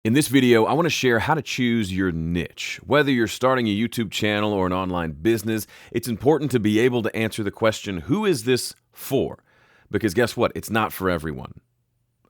In this video, I want to share how to choose your niche. Whether you're starting a YouTube channel or an online business, it's important to be able to answer the question, who is this for? Because guess what? It's not for everyone.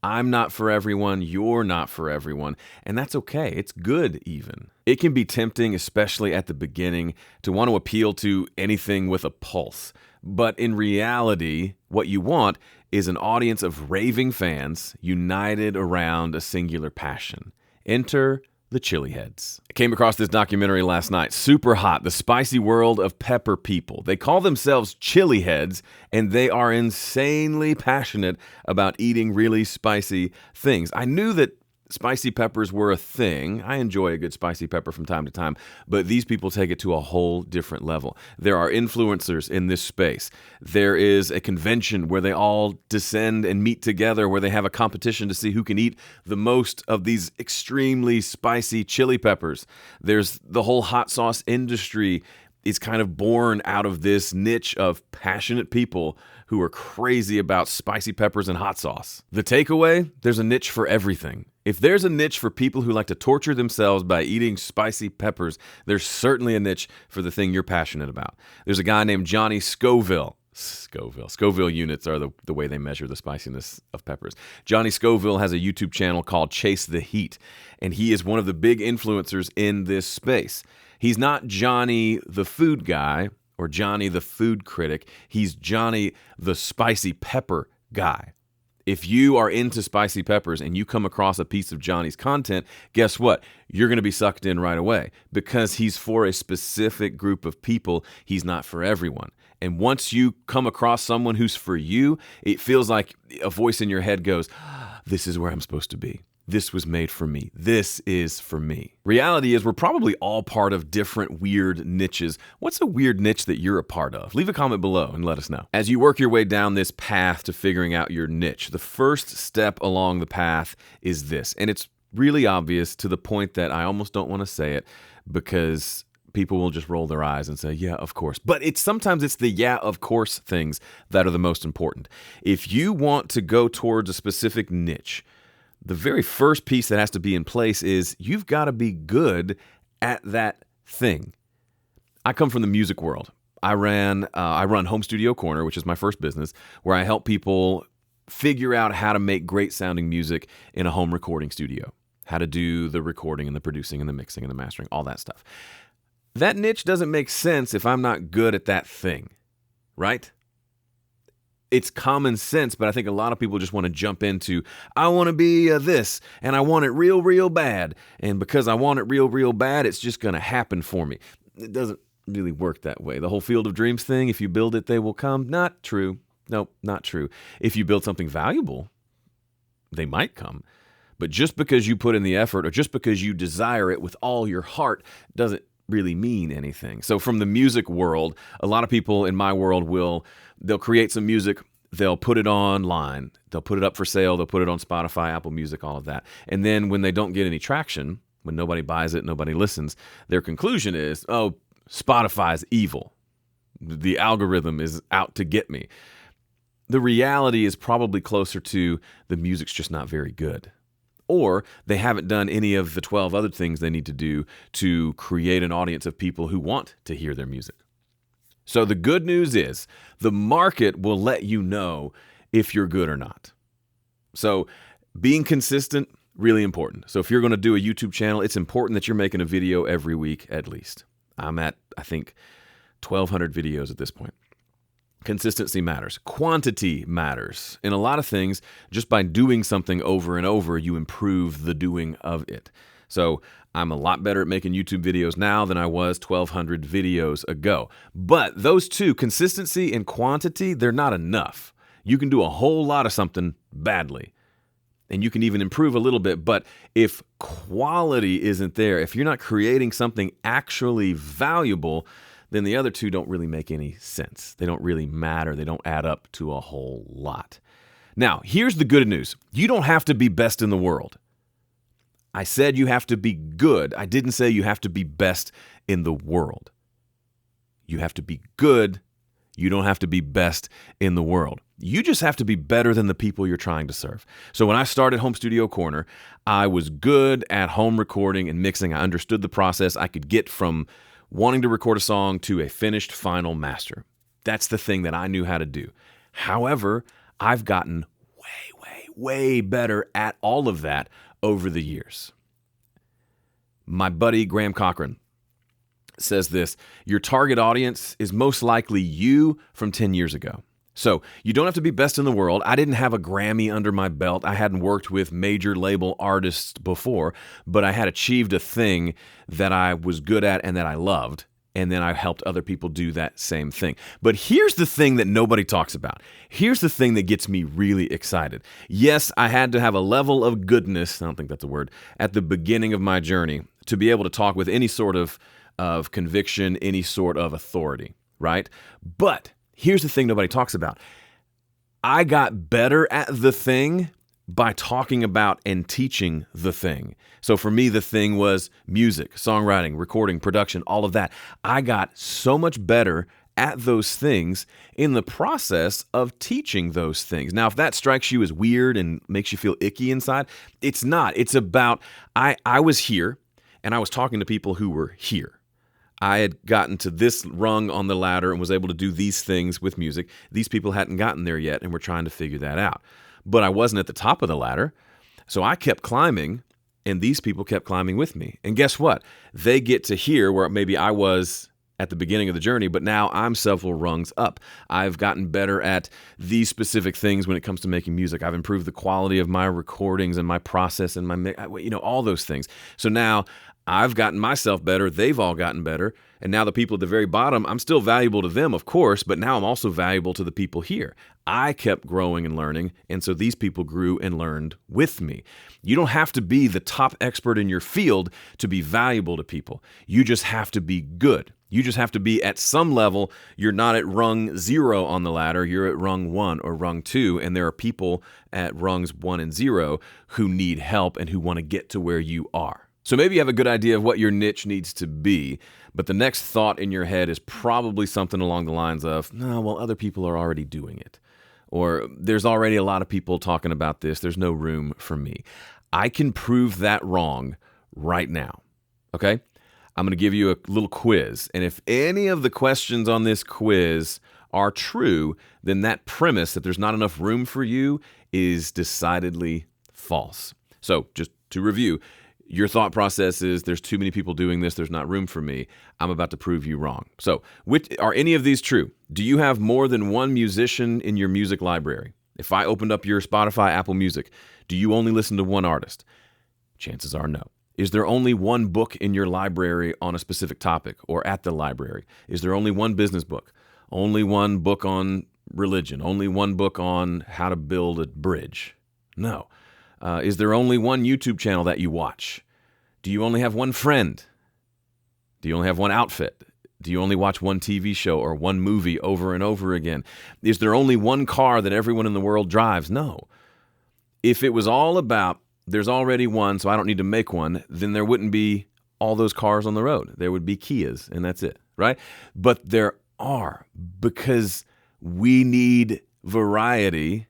I'm not for everyone, you're not for everyone, and that's okay. It's good even. It can be tempting, especially at the beginning, to want to appeal to anything with a pulse. But in reality, what you want is an audience of raving fans united around a singular passion. Enter the chili heads. I came across this documentary last night, super hot, the spicy world of pepper people. They call themselves chili heads, and they are insanely passionate about eating really spicy things. I knew that spicy peppers were a thing. I enjoy a good spicy pepper from time to time, but these people take it to a whole different level. There are influencers in this space. There is a convention where they all descend and meet together, where they have a competition to see who can eat the most of these extremely spicy chili peppers. There's the whole hot sauce industry is kind of born out of this niche of passionate people who are crazy about spicy peppers and hot sauce. The takeaway, there's a niche for everything. If there's a niche for people who like to torture themselves by eating spicy peppers, there's certainly a niche for the thing you're passionate about. There's a guy named Johnny Scoville. Scoville units are the way they measure the spiciness of peppers. Johnny Scoville has a YouTube channel called Chase the Heat, and he is one of the big influencers in this space. He's not Johnny the food guy or Johnny the food critic. He's Johnny the spicy pepper guy. If you are into spicy peppers and you come across a piece of Johnny's content, guess what? You're going to be sucked in right away because he's for a specific group of people. He's not for everyone. And once you come across someone who's for you, it feels like a voice in your head goes, this is where I'm supposed to be. This was made for me. This is for me. Reality is we're probably all part of different weird niches. What's a weird niche that you're a part of? Leave a comment below and let us know. As you work your way down this path to figuring out your niche, the first step along the path is this. And it's really obvious to the point that I almost don't want to say it because people will just roll their eyes and say, yeah, of course. But sometimes it's the yeah, of course things that are the most important. If you want to go towards a specific niche, the very first piece that has to be in place is you've got to be good at that thing. I come from the music world. I run Home Studio Corner, which is my first business, where I help people figure out how to make great sounding music in a home recording studio, how to do the recording and the producing and the mixing and the mastering, all that stuff. That niche doesn't make sense if I'm not good at that thing, right? It's common sense, but I think a lot of people just want to jump into, I want to be this, and I want it real, real bad. And because I want it real, real bad, it's just going to happen for me. It doesn't really work that way. The whole Field of Dreams thing, if you build it, they will come. Not true. Nope, not true. If you build something valuable, they might come. But just because you put in the effort or just because you desire it with all your heart doesn't really mean anything. So from the music world, a lot of people in my world they'll create some music, they'll put it online, they'll put it up for sale, they'll put it on Spotify, Apple Music, all of that. And then when they don't get any traction, when nobody buys it, nobody listens, their conclusion is, oh, Spotify's evil. The algorithm is out to get me. The reality is probably closer to the music's just not very good. Or they haven't done any of the 12 other things they need to do to create an audience of people who want to hear their music. So the good news is the market will let you know if you're good or not. So being consistent, really important. So if you're going to do a YouTube channel, it's important that you're making a video every week at least. I'm at, I think, 1,200 videos at this point. Consistency matters. Quantity matters. In a lot of things, just by doing something over and over, you improve the doing of it. So I'm a lot better at making YouTube videos now than I was 1,200 videos ago. But those two, consistency and quantity, they're not enough. You can do a whole lot of something badly, and you can even improve a little bit. But if quality isn't there, if you're not creating something actually valuable, then the other two don't really make any sense. They don't really matter. They don't add up to a whole lot. Now, here's the good news. You don't have to be best in the world. I said you have to be good. I didn't say you have to be best in the world. You have to be good. You don't have to be best in the world. You just have to be better than the people you're trying to serve. So when I started Home Studio Corner, I was good at home recording and mixing. I understood the process. I could get from wanting to record a song to a finished final master. That's the thing that I knew how to do. However, I've gotten way better at all of that over the years. My buddy Graham Cochran says this: your target audience is most likely you from 10 years ago. So you don't have to be best in the world. I didn't have a Grammy under my belt. I hadn't worked with major label artists before, but I had achieved a thing that I was good at and that I loved. And then I helped other people do that same thing. But here's the thing that nobody talks about. Here's the thing that gets me really excited. Yes, I had to have a level of goodness, I don't think that's a word, at the beginning of my journey to be able to talk with any sort of conviction, any sort of authority, right? But here's the thing nobody talks about. I got better at the thing by talking about and teaching the thing. So for me, the thing was music, songwriting, recording, production, all of that. I got so much better at those things in the process of teaching those things. Now, if that strikes you as weird and makes you feel icky inside, it's not. It's about, I was here and I was talking to people who were here. I had gotten to this rung on the ladder and was able to do these things with music. These people hadn't gotten there yet and were trying to figure that out. But I wasn't at the top of the ladder, so I kept climbing, and these people kept climbing with me. And guess what? They get to here where maybe I was at the beginning of the journey, but now I'm several rungs up. I've gotten better at these specific things when it comes to making music. I've improved the quality of my recordings and my process and my, all those things. So now I've gotten myself better. They've all gotten better. And now the people at the very bottom, I'm still valuable to them, of course, but now I'm also valuable to the people here. I kept growing and learning, and so these people grew and learned with me. You don't have to be the top expert in your field to be valuable to people. You just have to be good. You just have to be at some level. You're not at rung 0 on the ladder. You're at rung 1 or rung 2, and there are people at rungs 1 and 0 who need help and who want to get to where you are. So maybe you have a good idea of what your niche needs to be, but the next thought in your head is probably something along the lines of, no, well, other people are already doing it. Or there's already a lot of people talking about this. There's no room for me. I can prove that wrong right now, okay? I'm going to give you a little quiz. And if any of the questions on this quiz are true, then that premise that there's not enough room for you is decidedly false. So just to review, your thought process is there's too many people doing this, there's not room for me. I'm about to prove you wrong. So are any of these true? Do you have more than one musician in your music library? If I opened up your Spotify, Apple Music, do you only listen to one artist? Chances are no. Is there only one book in your library on a specific topic or at the library? Is there only one business book? Only one book on religion? Only one book on how to build a bridge? No. Is there only one YouTube channel that you watch? Do you only have one friend? Do you only have one outfit? Do you only watch one TV show or one movie over and over again? Is there only one car that everyone in the world drives? No. If it was all about there's already one, so I don't need to make one, then there wouldn't be all those cars on the road. There would be Kias, and that's it, right? But there are, because we need variety.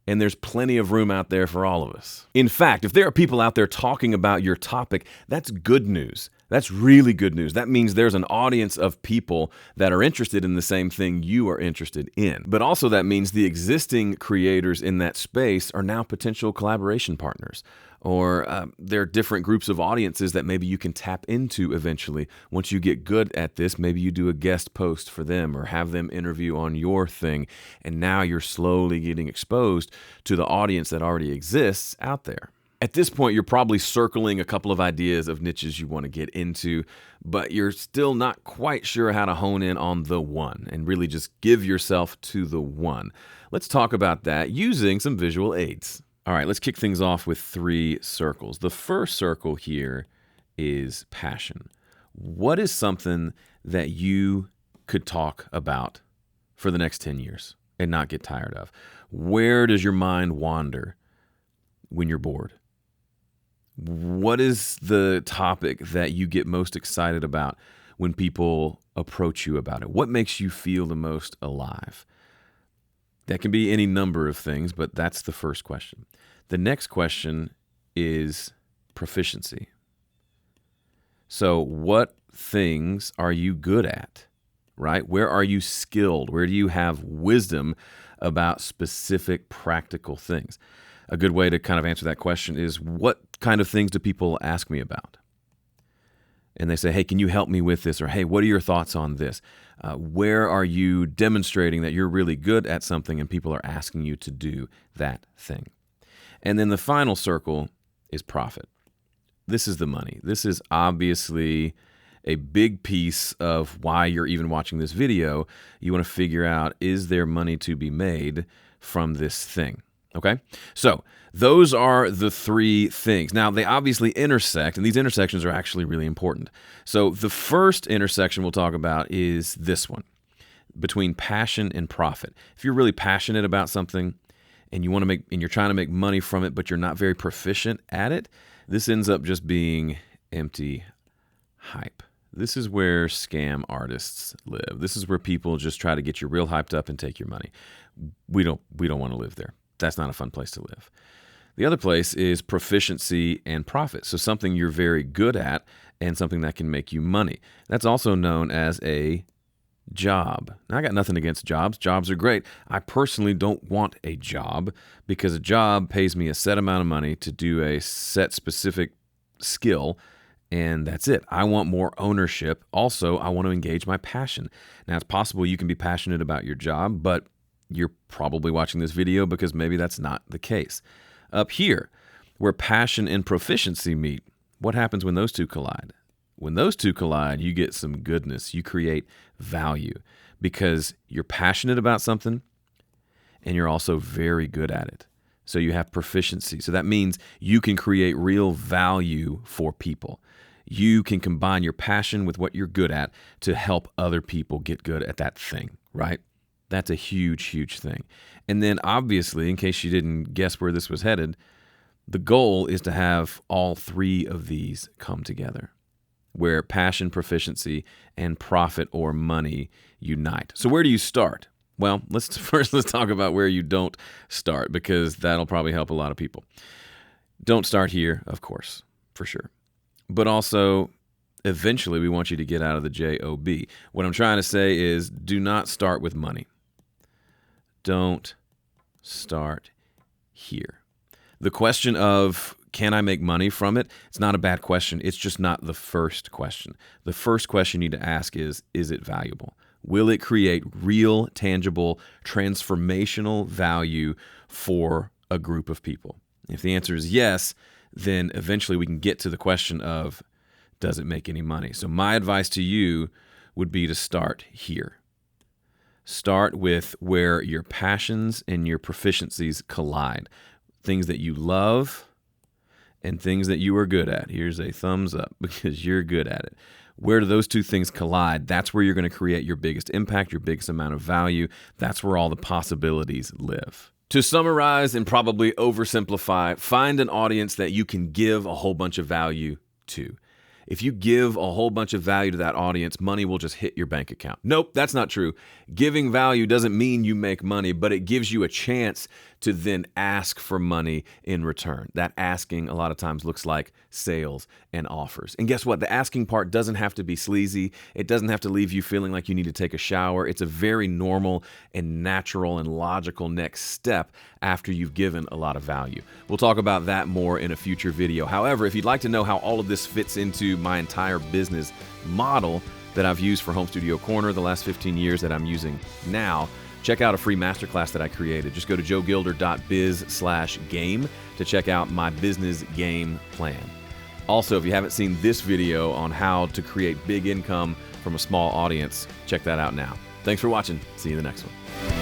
And there's plenty of room out there for all of us. In fact, if there are people out there talking about your topic, that's good news. That's really good news. That means there's an audience of people that are interested in the same thing you are interested in. But also that means the existing creators in that space are now potential collaboration partners. Or there are different groups of audiences that maybe you can tap into eventually. Once you get good at this, maybe you do a guest post for them or have them interview on your thing. And now you're slowly getting exposed to the audience that already exists out there. At this point, you're probably circling a couple of ideas of niches you want to get into, but you're still not quite sure how to hone in on the one and really just give yourself to the one. Let's talk about that using some visual aids. All right, let's kick things off with 3 circles. The first circle here is passion. What is something that you could talk about for the next 10 years and not get tired of? Where does your mind wander when you're bored? What is the topic that you get most excited about when people approach you about it? What makes you feel the most alive? That can be any number of things, but that's the first question. The next question is proficiency. So what things are you good at, right? Where are you skilled? Where do you have wisdom about specific practical things? A good way to kind of answer that question is, what kind of things do people ask me about? And they say, hey, can you help me with this? Or, hey, what are your thoughts on this? Where are you demonstrating that you're really good at something and people are asking you to do that thing? And then the final circle is profit. This is the money. This is obviously a big piece of why you're even watching this video. You want to figure out, is there money to be made from this thing? Okay? So those are the three things. Now, they obviously intersect, and these intersections are actually really important. So the first intersection we'll talk about is this one, between passion and profit. If you're really passionate about something and you're trying to make money from it, but you're not very proficient at it, this ends up just being empty hype. This is where scam artists live. This is where people just try to get you real hyped up and take your money. We don't want to live there. That's not a fun place to live. The other place is proficiency and profit. So something you're very good at and something that can make you money. That's also known as a job. Now, I got nothing against jobs. Jobs are great. I personally don't want a job because a job pays me a set amount of money to do a set specific skill, and that's it. I want more ownership. Also, I want to engage my passion. Now, it's possible you can be passionate about your job, but you're probably watching this video because maybe that's not the case. Up here, where passion and proficiency meet, what happens when those two collide? When those two collide, you get some goodness. You create value because you're passionate about something and you're also very good at it. So you have proficiency. So that means you can create real value for people. You can combine your passion with what you're good at to help other people get good at that thing, right? That's a huge, huge thing. And then obviously, in case you didn't guess where this was headed, the goal is to have all three of these come together, where passion, proficiency, and profit or money unite. So where do you start? Well, let's talk about where you don't start, because that'll probably help a lot of people. Don't start here, of course, for sure. But also, eventually we want you to get out of the job. What I'm trying to say is, do not start with money. Don't start here. The question of, can I make money from it? It's not a bad question. It's just not the first question. The first question you need to ask is it valuable? Will it create real, tangible, transformational value for a group of people? If the answer is yes, then eventually we can get to the question of, does it make any money? So my advice to you would be to start here. Start with where your passions and your proficiencies collide. Things that you love and things that you are good at. Here's a thumbs up because you're good at it. Where do those two things collide? That's where you're going to create your biggest impact, your biggest amount of value. That's where all the possibilities live. To summarize and probably oversimplify, find an audience that you can give a whole bunch of value to. If you give a whole bunch of value to that audience, money will just hit your bank account. Nope, that's not true. Giving value doesn't mean you make money, but it gives you a chance to then ask for money in return. That asking a lot of times looks like sales and offers. And guess what? The asking part doesn't have to be sleazy. It doesn't have to leave you feeling like you need to take a shower. It's a very normal and natural and logical next step after you've given a lot of value. We'll talk about that more in a future video. However, if you'd like to know how all of this fits into my entire business model that I've used for Home Studio Corner the last 15 years that I'm using now, check out a free masterclass that I created. Just go to joegilder.biz/game to check out my business game plan. Also, if you haven't seen this video on how to create big income from a small audience, check that out now. Thanks for watching. See you in the next one.